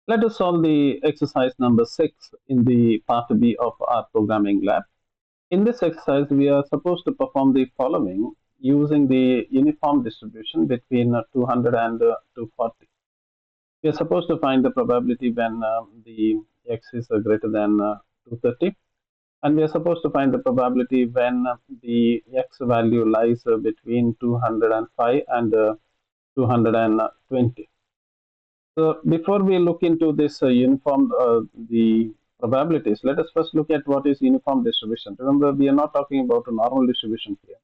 Let us solve the exercise number 6 in the part B of our programming lab. In this exercise, we are supposed to perform the following using the uniform distribution between 200 and 240. We are supposed to find the probability when the x is greater than 230, and we are supposed to find the probability when the x value lies between 205 and 220. So before we look into this the probabilities, let us first look at what is uniform distribution. Remember, we are not talking about a normal distribution here.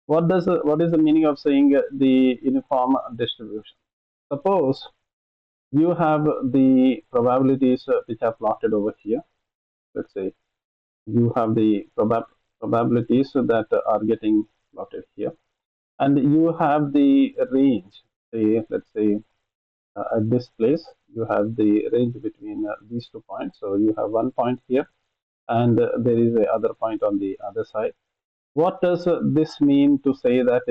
What is the meaning of saying the uniform distribution? Suppose you have the probabilities which are plotted over here. Let's say you have the probabilities that are getting plotted here, and you have the range. Say, let's say at this place you have the range between these 2 points. So you have one point here, and there is a other point on the other side. What does this mean to say that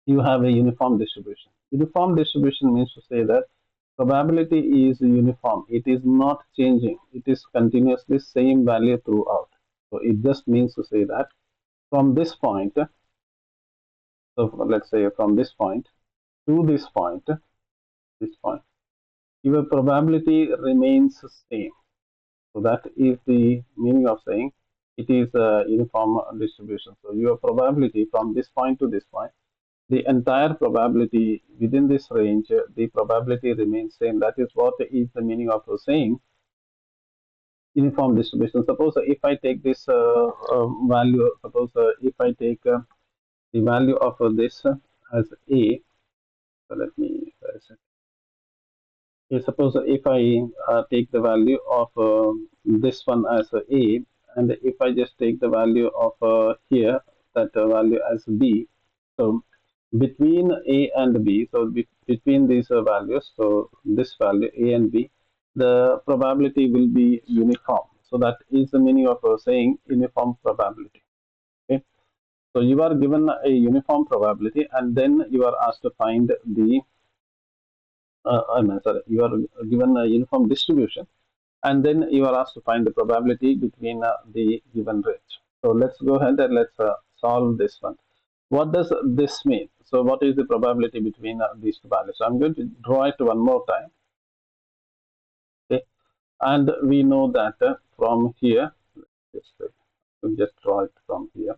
you have a uniform distribution? Uniform distribution means to say that probability is uniform. It is not changing. It is continuously same value throughout. So it just means to say that from this point, so let's say from this point to this point, your probability remains same. So that is the meaning of saying it is a uniform distribution. So your probability from this point to this point, the entire probability within this range, the probability remains same. That is what is the meaning of saying uniform distribution. Suppose if I take this value, suppose if I take the value of this as A, so let me suppose if I take the value of this one as A, and if I just take the value of here, that value as B, so between A and B, so between these values, so this value A and B, the probability will be uniform. So that is the meaning of saying uniform probability. Okay, so you are given a uniform probability, and then you are asked to find the sorry, you are given a uniform distribution, and then you are asked to find the probability between the given range. So let's go ahead and let's solve this one. What does this mean? So what is the probability between these two values? So I'm going to draw it one more time. Okay, and we know that from here, just draw it from here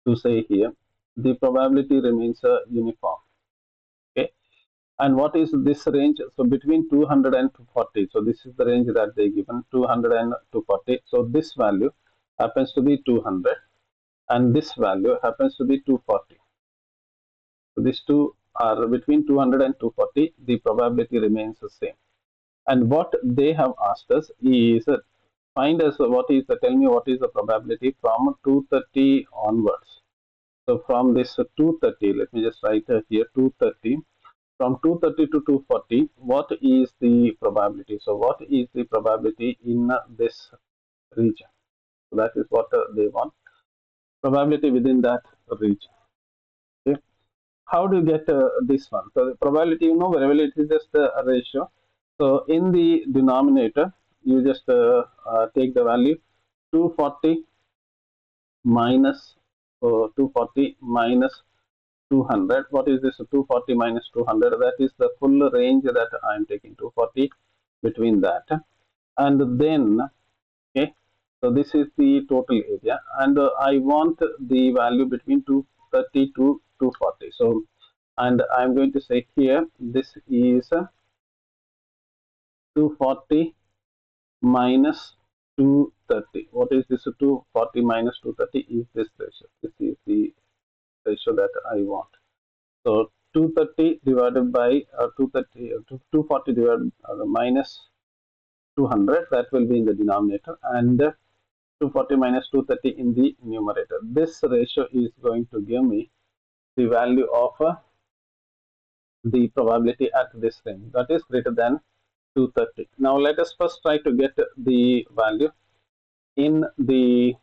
to say here, the probability remains uniform. Okay, and what is this range? So between 200 and 240. So this is the range that they given, 200 and 240. So this value happens to be 200, and this value happens to be 240. So these two are between 200 and 240. The probability remains the same. And what they have asked us is find us tell me what is the probability from 230 onwards. So from this 230, let me just write here 230. From 230 to 240, what is the probability? So what is the probability in this region? So that is what they want. Probability within that region. Okay. How do you get this one? So the probability, variability is just a ratio. So in the denominator, you just take the value 240 minus 240 minus 200. What is this 240 minus 200? That is the full range that I am taking, 240 between that. And then, okay, so this is the total area, and I want the value between 230 to 240. So, and I'm going to say here, this is 240 minus 230. What is this 240 minus 230? Is this ratio? This is the ratio that I want. So 230 divided by 240 divided minus 200, that will be in the denominator, and 240 minus 230 in the numerator. This ratio is going to give me the value of the probability at this range, that is greater than 230. Now let us first try to get the value in the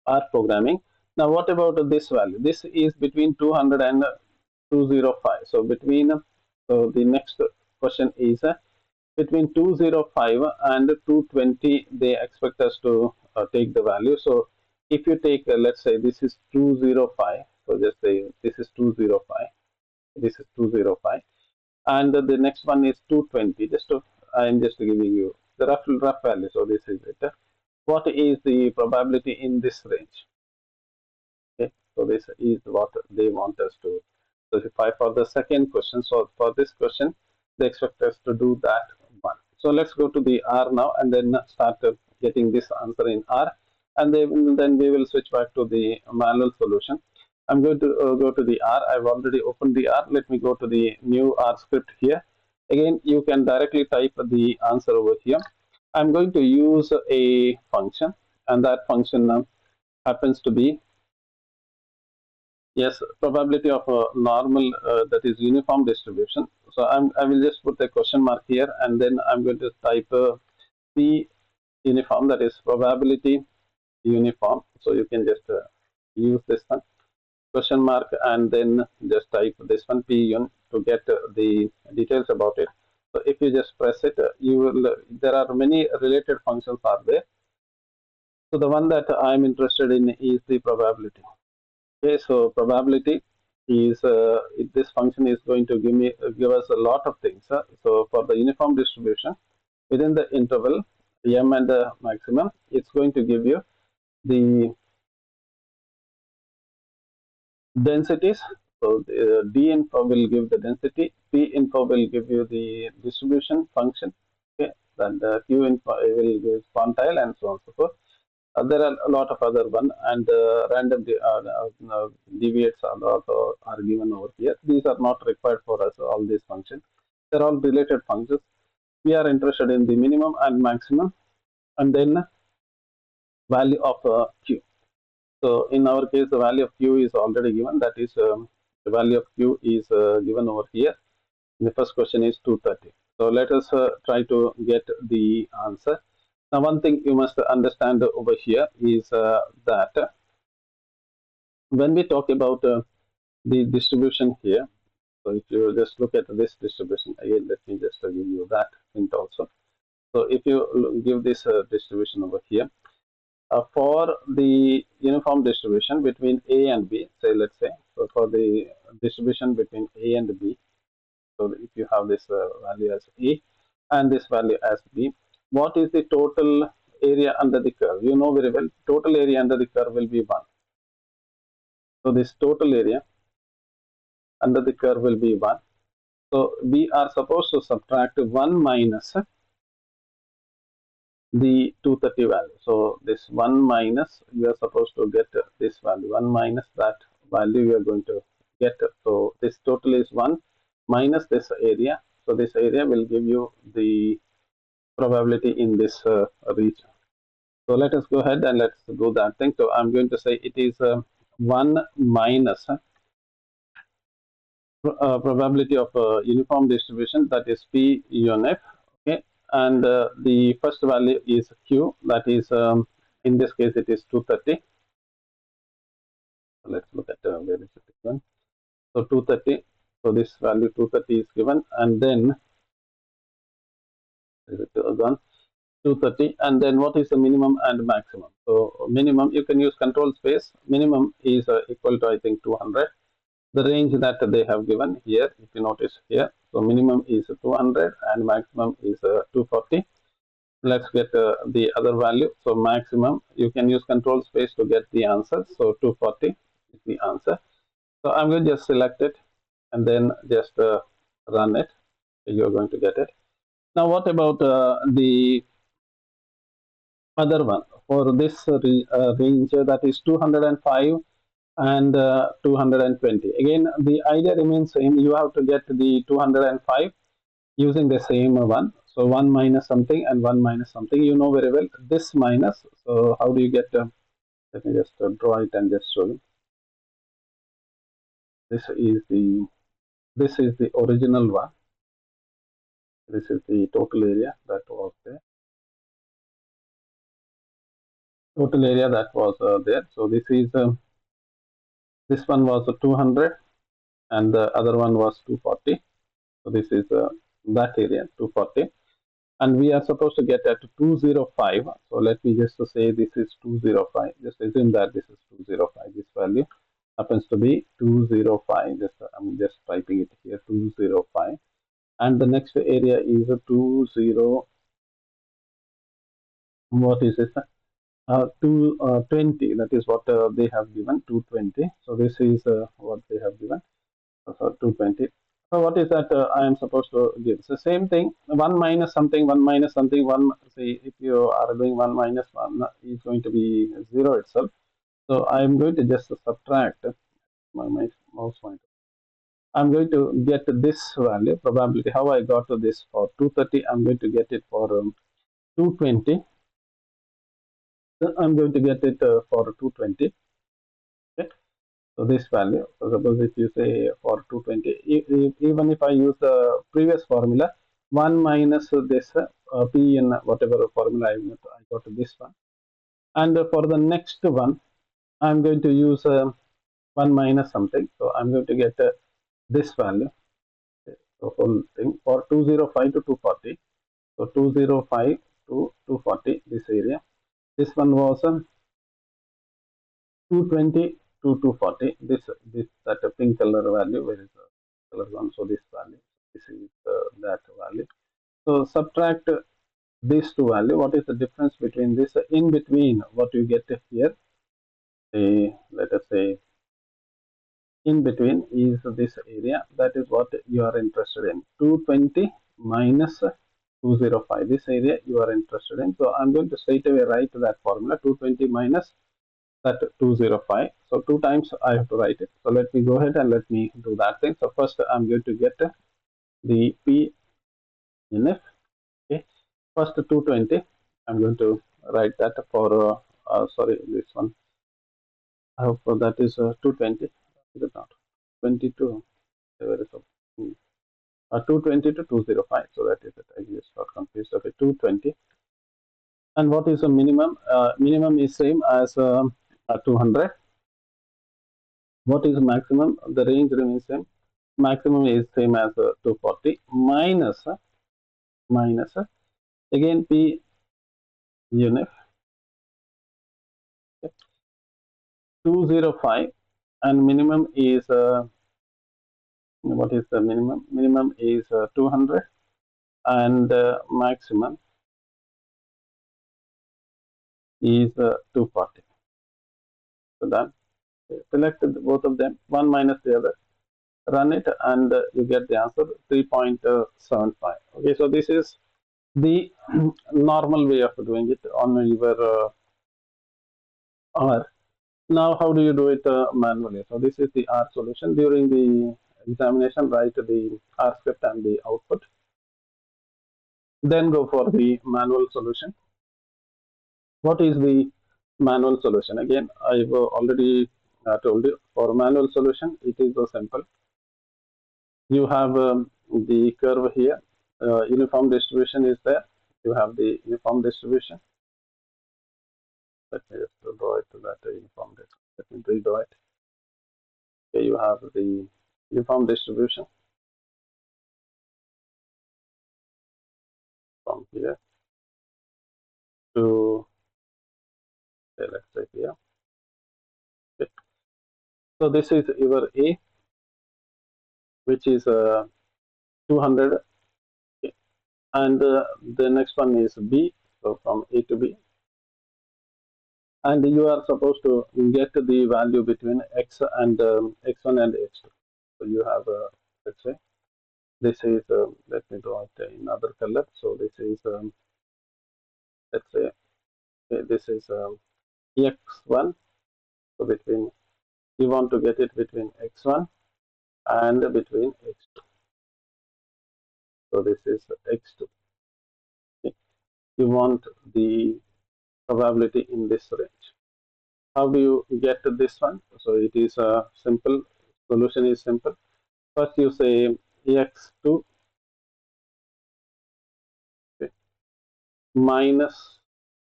R programming. Now what about this value? This is between 200 and 205. So between So the next question is between 205 and 220, they expect us to take the value. So if you take, let's say this is 205, so just say this is 205, this is 205, and the next one is 220. I'm just giving you the rough value. So this is it. What is the probability in this range? Okay, so this is what they want us to specify for the second question. So for this question, they expect us to do that one. So let's go to the R now and then start getting this answer in R, and then we will switch back to the manual solution. I'm going to go to the R. I've already opened the R. Let me go to the new R script here. Again, you can directly type the answer over here. I'm going to use a function, and that function happens to be, yes, probability of a normal, that is uniform distribution. So I will just put a question mark here, and then I'm going to type P uniform, that is probability uniform. So you can just use this one, question mark, and then just type this one P un to get the details about it. So if you just press it, you will. There are many related functions are there. So the one that I'm interested in is the probability. Okay, so probability is this function is going to give us a lot of things. So for the uniform distribution within the interval m and the maximum, it's going to give you the densities. So d info will give the density, p info will give you the distribution function. Okay, then the q info will give quantile and so on and so forth. There are a lot of other one, and random deviates are also are given over here. These are not required for us. All these functions, they're all related functions. We are interested in the minimum and maximum, and then value of q. So in our case, the value of q is already given. That is the value of q is given over here. The first question is 230. So let us try to get the answer. Now, one thing you must understand over here is that when we talk about the distribution here, so if you just look at this distribution, again, let me just give you that hint also. So if you give this distribution over here, for the uniform distribution between A and B, say, let's say, so for the distribution between A and B, so if you have this value as A and this value as B, what is the total area under the curve? You know very well, total area under the curve will be 1. So this total area under the curve will be 1. So we are supposed to subtract 1 minus the 230 value. So this 1 minus, you are supposed to get this value. 1 minus that value you are going to get. So this total is 1 minus this area. So this area will give you the probability in this region. So let us go ahead and let's do that thing. So I'm going to say it is 1 minus probability of uniform distribution, that is P unf. Okay, and the first value is q, that is in this case it is 230. So let's look at where is it given. So 230. So this value 230 is given, and then is it gone? 230, and then what is the minimum and maximum? So minimum, you can use control space. Minimum is equal to, I think, 200. The range that they have given here, if you notice here, so minimum is 200 and maximum is 240. Let's get the other value. So maximum, you can use control space to get the answer. So 240 is the answer. So I'm going to just select it and then just run it. You're going to get it. Now, what about the other one for this range, that is 205 and 220? Again, the idea remains same. You have to get the 205 using the same one. So 1 minus something and 1 minus something. You know very well this minus. So how do you get? Let me just draw it and just show you. This is the original one. This is the total area that was there. Total area that was there. So this is this one was 200 and the other one was 240. So this is that area 240, and we are supposed to get at 205. So let me just say this is 205. Just assume that this is 205. This value happens to be 205. Just I'm just typing it here, 205, and the next area is a 20. What is it? 220. That is what they have given, 220. So this is what they have given. So 220. So what is that I am supposed to give? So same thing, 1 minus something, 1 minus something, 1, say if you are doing 1 minus 1 is going to be 0 itself. So I am going to just subtract my mouse pointer. I'm going to get this value, probability, how I got to this for 230, I'm going to get it for 220. I'm going to get it for 220. Okay. So this value, so suppose if you say for 220, even if I use the previous formula, 1 minus this p in whatever formula I got this one, and for the next one, I'm going to use 1 minus something. So I'm going to get this value, the whole thing for 205 to 240. So 205 to 240, this area. This one was 220 to 240. This that pink color value, where is the color one? So this value, this is that value. So subtract these two value. What is the difference between this? In between, what you get here, let us say in between is this area. That is what you are interested in. 220 minus 205. This area you are interested in. So I'm going to straight away write that formula. 220 minus that 205. So 2 times I have to write it. So let me go ahead and let me do that thing. So first I'm going to get the P in F. Okay. First 220. I'm going to write that for sorry, this one. I hope that is 220. Is it not? 22. Where is it? 220 to 205. So that is it. I just got confused. Okay, 220. And what is the minimum? Minimum is same as 200. What is maximum? The range remains same. Maximum is same as 240 minus again P unit 205, and minimum is what is the minimum? Minimum is 200, and maximum is 240. So done. Select both of them, one minus the other, run it, and you get the answer 3.75. Okay, so this is the normal way of doing it on your R. Now, how do you do it manually? So this is the R solution. During the examination, write the R script and the output. Then go for the manual solution. What is the manual solution? Again, I've already told you, for manual solution, it is so simple. You have the curve here. Uniform distribution is there. You have the uniform distribution. Let me just draw it to that uniform distribution. Let me redraw it. Okay, you have the uniform distribution from here to, let's say here. Okay. So this is your A, which is 200, okay. And the next one is B, so from A to B, and you are supposed to get the value between X and X1 and X2. So you have, let's say, this is, let me draw it in other color. So this is, let's say, okay, this is X1. So between, you want to get it between X1 and between X2. So this is X2. Okay. You want the probability in this range. How do you get this one? So it is a simple solution is simple. First you say X2, okay, minus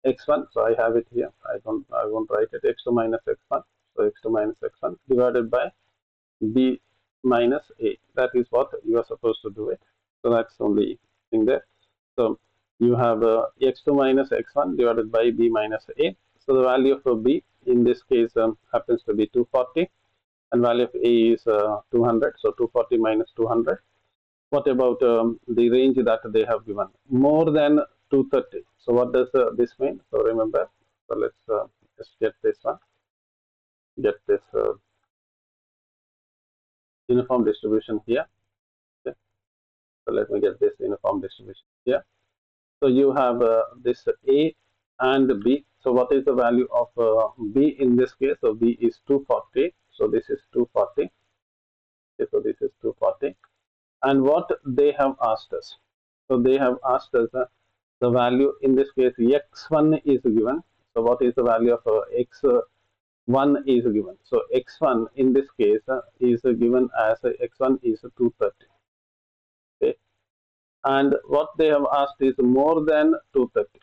X1. So I have it here. I won't write it. X2 minus X1. So X2 minus X1 divided by B minus a. That is what you are supposed to do it. So that's only thing there. So you have x2 minus x1 divided by b minus a. So the value of b in this case happens to be 240, and value of a is 200. So 240 minus 200. What about the range that they have given? More than 230. So what does this mean? So remember, so let's just get this one, get this uniform distribution here. Okay. So let me get this uniform distribution here. So you have this A and B. So what is the value of B in this case? So B is 240. So this is 240. Okay, so this is 240. And what they have asked us? So they have asked us the value in this case x1 is given. So what is the value of x1 is given? So x1 in this case is given as x1 is 230. Okay. And what they have asked is more than 230.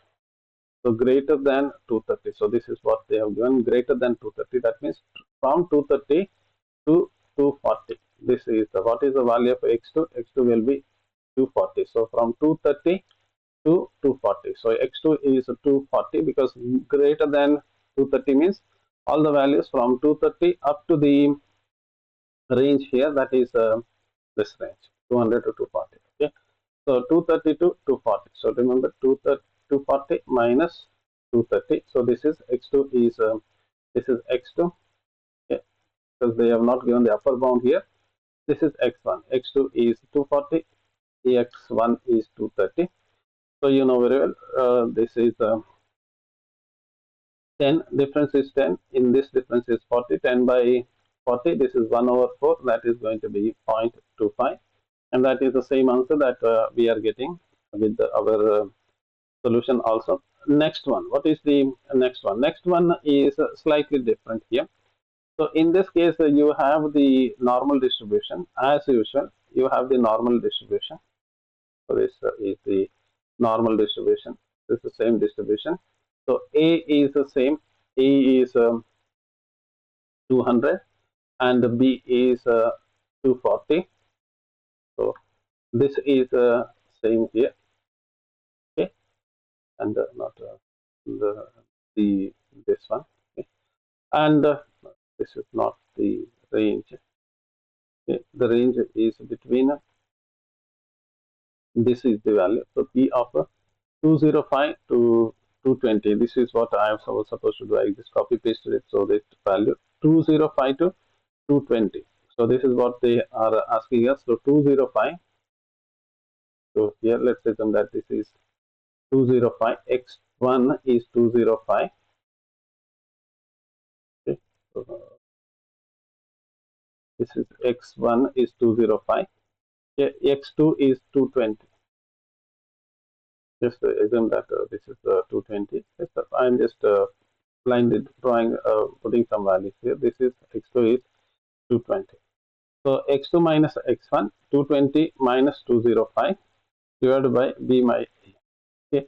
So greater than 230. So this is what they have given, greater than 230. That means from 230 to 240. This is what is the value of x2? X2 will be 240. So from 230 to 240. So x2 is 240 because greater than 230 means all the values from 230 up to the range here, that is this range 200 to 240. Okay. So 230 to 240. So remember 240 minus 230. So this is x2 is this is x2. Okay. Because they have not given the upper bound here. This is x1. x2 is 240. x1 is 230. So you know very well this is 10. Difference is 10. In this difference is 40. 10 by 40. This is 1 over 4. That is going to be 0.25. And that is the same answer that we are getting with our solution also. Next one, what is the next one? Next one is slightly different here. So in this case, you have the normal distribution as usual. You have the normal distribution. So this is the normal distribution. This is the same distribution. So A is the same. A is 200 and B is 240. So this is same here. Okay, and not the this one. Okay. And this is not the range. Okay. The range is between this is the value. So P of 205 to 220. This is what I am supposed to do. I just copy pasted it. So this value 205 to 220. So this is what they are asking us. So 205. So here let's assume that this is 205. X1 is 205. Okay. So, this is x1 is 205. X2 is 220. Just assume that this is 220. I'm just blinded drawing, putting some values here. This is x2 is 220. So x2 minus x1, 220 minus 205 divided by b my a. Okay.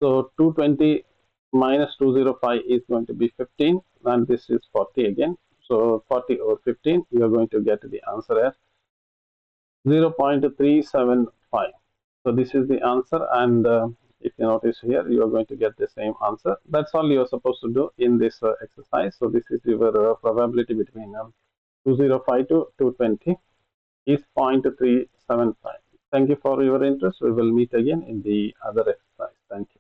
So 220 minus 205 is going to be 15, and this is 40 again. So 40 over 15, you are going to get the answer as 0.375. So this is the answer, and if you notice here, you are going to get the same answer. That's all you are supposed to do in this exercise. So this is your probability between 205 to 220 is 0.375. Thank you for your interest. We will meet again in the other exercise. Thank you.